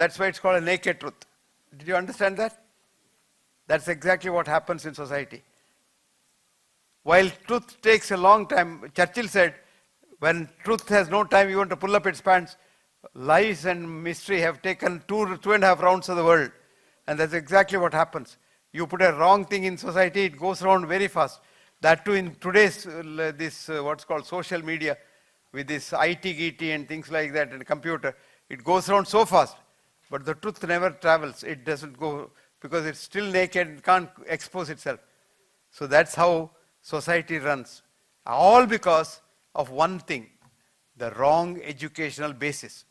That's why it's called a naked truth. Did you understand that? That's exactly what happens in society. While truth takes a long time, Churchill said, when truth has no time even to pull up its pants, lies and mystery have taken two and a half rounds of the world. And that's exactly what happens. You put a wrong thing in society, it goes around very fast. That too in today's, what's called social media, with this IT-GT and things like that, and computer, it goes around so fast. But the truth never travels. It doesn't go, because it's still naked and can't expose itself. So that's how society runs. All because of one thing, the wrong educational basis.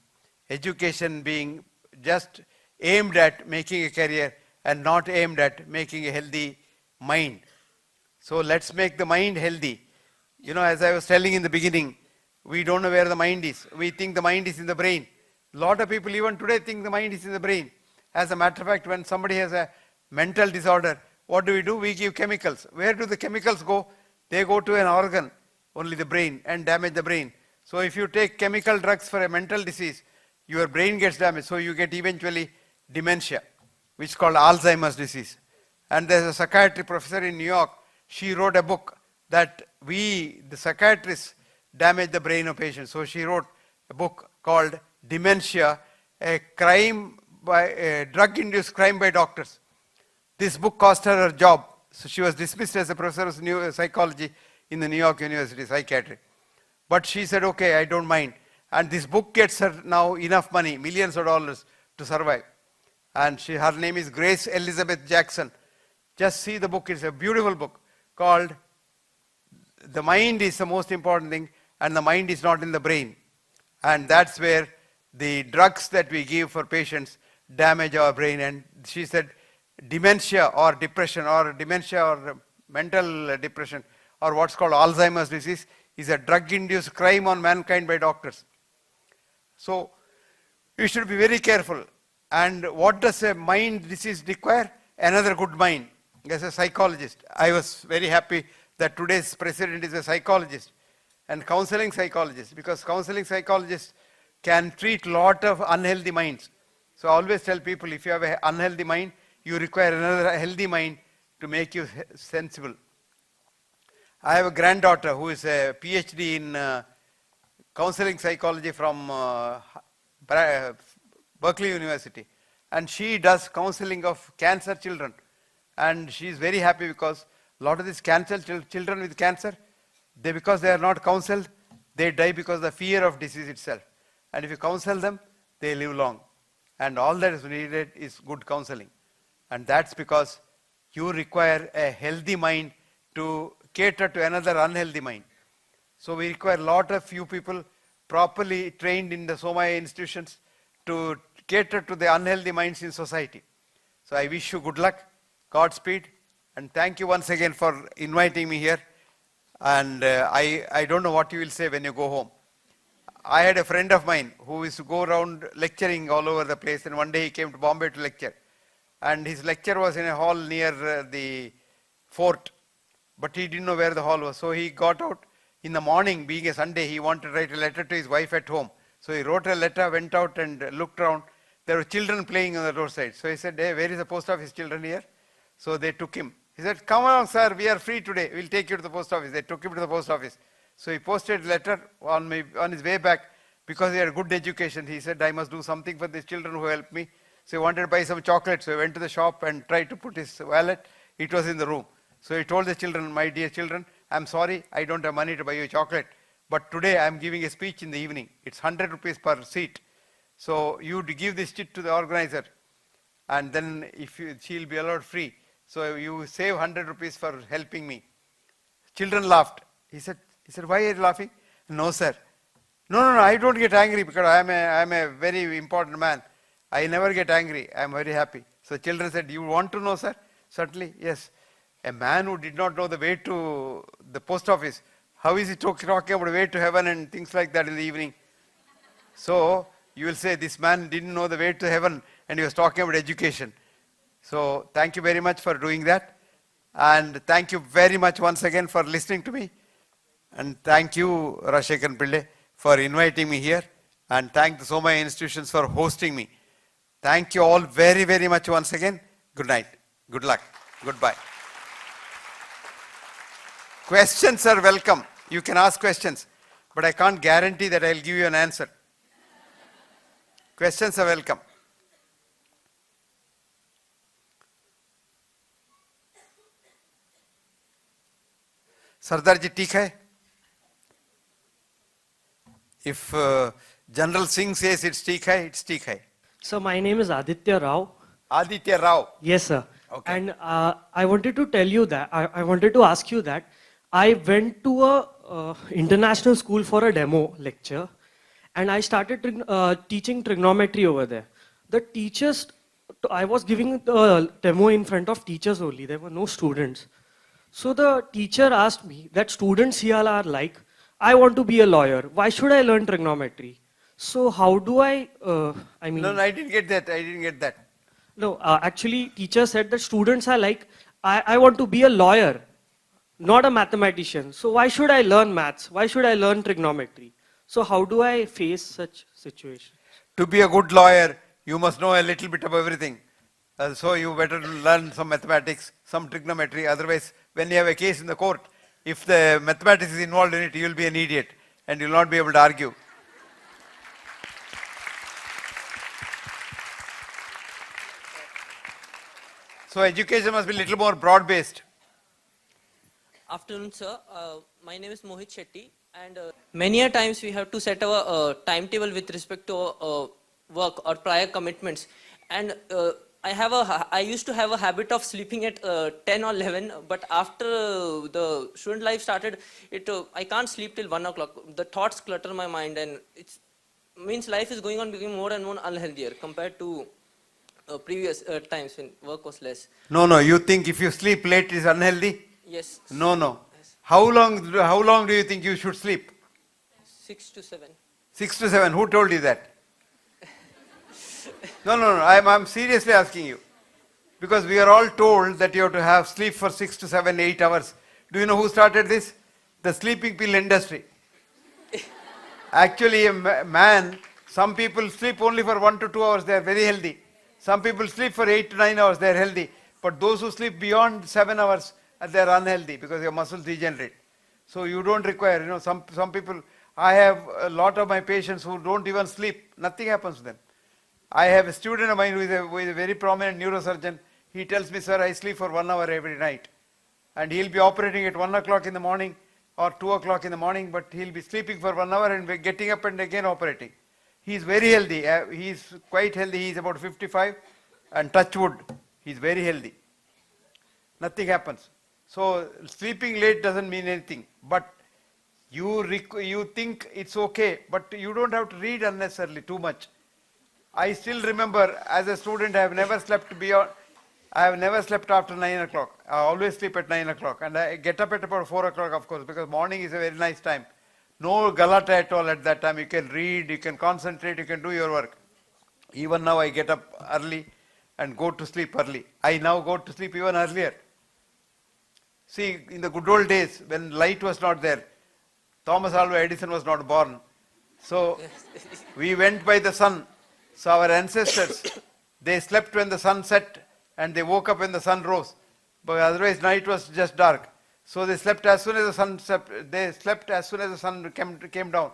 Education being just aimed at making a career and not aimed at making a healthy mind. So let's make the mind healthy. You know, as I was telling in the beginning, we don't know where the mind is. We think the mind is in the brain. A lot of people even today think the mind is in the brain. As a matter of fact, when somebody has a mental disorder, what do? We give chemicals. Where do the chemicals go? They go to an organ, only the brain, and damage the brain. So if you take chemical drugs for a mental disease, your brain gets damaged. So you get eventually dementia, which is called Alzheimer's disease. And there's a psychiatry professor in New York. She wrote a book that the psychiatrists, damage the brain of patients. So she wrote a book called Dementia, a drug-induced crime by doctors. This book cost her job. So she was dismissed as a professor of psychology in the New York University, psychiatry. But she said, okay, I don't mind. And this book gets her now enough money, millions of dollars, to survive. And her name is Grace Elizabeth Jackson. Just see the book. It's a beautiful book called The Mind is the Most Important Thing, and the mind is not in the brain. And that's where the drugs that we give for patients damage our brain. And she said dementia or depression or dementia or mental depression or what's called Alzheimer's disease is a drug-induced crime on mankind by doctors. So we should be very careful. And what does a mind disease require? Another good mind. As a psychologist, I was very happy that today's president is a psychologist and counseling psychologist, because counseling psychologists can treat a lot of unhealthy minds. So I always tell people, if you have an unhealthy mind, you require another healthy mind to make you sensible. I have a granddaughter who is a PhD in counseling psychology from Berkeley University, and she does counseling of cancer children. And she is very happy because a lot of these children with cancer, because they are not counseled, they die because of the fear of disease itself. And if you counsel them, they live long. And all that is needed is good counseling. And that's because you require a healthy mind to cater to another unhealthy mind. So we require a lot of you people properly trained in the Somaya institutions to cater to the unhealthy minds in society. So I wish you good luck, Godspeed, and thank you once again for inviting me here. And I don't know what you will say when you go home. I had a friend of mine who used to go around lecturing all over the place, and one day he came to Bombay to lecture. And his lecture was in a hall near the fort, but he didn't know where the hall was. So he got out in the morning, being a Sunday, he wanted to write a letter to his wife at home. So he wrote a letter, went out and looked around. There were children playing on the roadside. So he said, hey, where is the post office children here? So they took him. He said, come along, sir, we are free today. We'll take you to the post office. They took him to the post office. So he posted a letter on his way back. Because he had a good education, he said, I must do something for these children who helped me. So he wanted to buy some chocolate. So he went to the shop and tried to put his wallet. It was in the room. So he told the children, my dear children, I'm sorry, I don't have money to buy you chocolate. But today I'm giving a speech in the evening. It's 100 rupees per seat. So you give this chit to the organizer. And then she'll be allowed free. So you save 100 rupees for helping me. Children laughed. He said, why are you laughing? No, sir. No, I don't get angry because I'm a very important man. I never get angry. I'm very happy. So children said, you want to know, sir? Certainly, yes. A man who did not know the way to the post office, how is he talking about the way to heaven and things like that in the evening? So you will say, this man didn't know the way to heaven and he was talking about education. So thank you very much for doing that. And thank you very much once again for listening to me. And thank you, Rajshekharan Pillai, for inviting me here. And thank the Somaya institutions for hosting me. Thank you all very, very much once again. Good night. Good luck. Goodbye. Questions are welcome. You can ask questions, but I can't guarantee that I'll give you an answer. Questions are welcome. Sardarji, ठीक है? If General Singh says it's ठीक है, it's ठीक है. So my name is Aditya Rao. Aditya Rao. Yes, sir. Okay. And I wanted to tell you that, I wanted to ask you that I went to a international school for a demo lecture and I started teaching trigonometry over there. The teachers, I was giving the demo in front of teachers only, there were no students. So the teacher asked me that students here are like, I want to be a lawyer, why should I learn trigonometry? So how do I mean... No, I didn't get that, I didn't get that. No, actually teacher said that students are like, I want to be a lawyer, not a mathematician. So why should I learn maths? Why should I learn trigonometry? So how do I face such situations? To be a good lawyer, you must know a little bit of everything. So you better learn some mathematics, some trigonometry. Otherwise, when you have a case in the court, if the mathematics is involved in it, you will be an idiot and you will not be able to argue. So education must be a little more broad-based. Afternoon, sir. My name is Mohit Shetty, and many a times we have to set our timetable with respect to work or prior commitments. And I used to have a habit of sleeping at 10 or 11, but after the student life started, I can't sleep till 1 o'clock. The thoughts clutter my mind, and it means life is going on becoming more and more unhealthier compared to previous times when work was less. No, you think if you sleep late it is unhealthy? Yes. No. Yes. How long do you think you should sleep? 6 to 7. 6 to 7, who told you that? No, I'm seriously asking you. Because we are all told that you have to have sleep for 6 to 7, 8 hours. Do you know who started this? The sleeping pill industry. Actually, a man, some people sleep only for 1 to 2 hours, they are very healthy. Some people sleep for 8 to 9 hours, they are healthy. But those who sleep beyond 7 hours, they are unhealthy because your muscles degenerate. So you don't require, some people, I have a lot of my patients who don't even sleep, nothing happens to them. I have a student of mine who is a very prominent neurosurgeon. He tells me, sir, I sleep for 1 hour every night. And he'll be operating at 1 o'clock in the morning or 2 o'clock in the morning, but he'll be sleeping for 1 hour and getting up and again operating. He's very healthy. He's quite healthy. He's about 55 and touch wood. He's very healthy. Nothing happens. So sleeping late doesn't mean anything. But you think it's okay, but you don't have to read unnecessarily too much. I still remember as a student I have never slept after 9 o'clock. I always sleep at 9 o'clock and I get up at about 4 o'clock, of course, because morning is a very nice time. No galata at all at that time. You can read, you can concentrate, you can do your work. Even now I get up early and go to sleep early. I now go to sleep even earlier. See, in the good old days when light was not there, Thomas Alva Edison was not born. So we went by the sun. So our ancestors, they slept when the sun set and they woke up when the sun rose. But otherwise night was just dark. So they slept as soon as the sun set. They slept as soon as the sun came down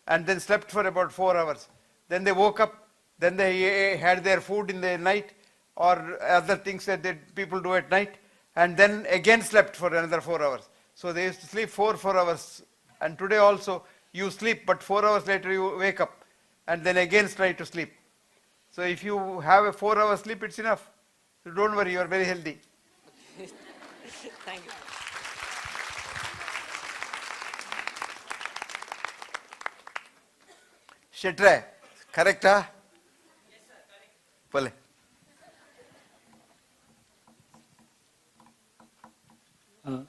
and then slept for about 4 hours. Then they woke up, then they had their food in the night or other things that people do at night, and then again slept for another 4 hours. So they used to sleep 4 hours. And today also you sleep, but 4 hours later you wake up and then again try to sleep. So if you have a 4 hour sleep, it's enough. So don't worry, you are very healthy. Thank you. Shetre, correct? Yes, sir, correct.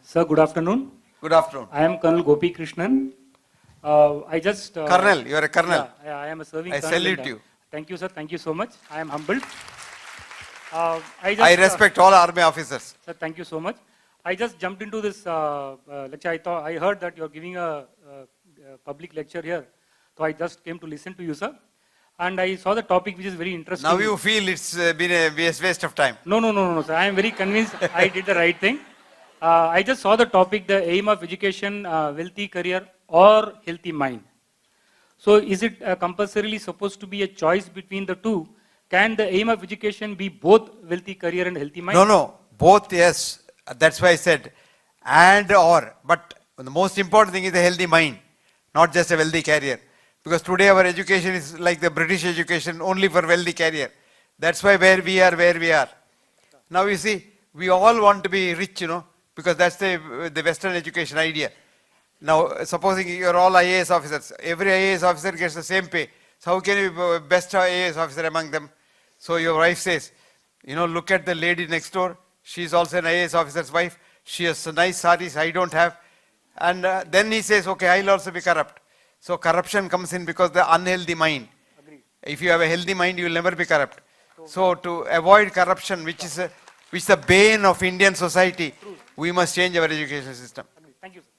Sir, good afternoon. Good afternoon. I am Colonel Gopi Krishnan. Colonel, you are a colonel. Yeah, I am a serving I colonel. salute you. Thank you, sir. Thank you so much. I am humbled. I respect all army officers. Sir, thank you so much. I just jumped into this lecture. I heard that you are giving a public lecture here. So I just came to listen to you, sir. and I saw the topic which is very interesting. Now you feel it's been a waste of time. No, sir. I am very convinced I did the right thing. I just saw the topic, the aim of education, wealthy career or healthy mind. So is it compulsorily supposed to be a choice between the two? Can the aim of education be both wealthy career and healthy mind? No, both, yes. That's why I said and or. But the most important thing is a healthy mind, not just a wealthy career. Because today our education is like the British education, only for wealthy career. That's why where we are. Now you see, we all want to be rich, because that's the Western education idea. Now, supposing you're all IAS officers, every IAS officer gets the same pay. So how can you be best IAS officer among them? So your wife says, look at the lady next door. She's also an IAS officer's wife. She has nice saris, I don't have. And then he says, okay, I'll also be corrupt. So corruption comes in because the unhealthy mind. Agreed. If you have a healthy mind, you will never be corrupt. So to avoid corruption, which is the bane of Indian society, we must change our education system. Thank you, sir.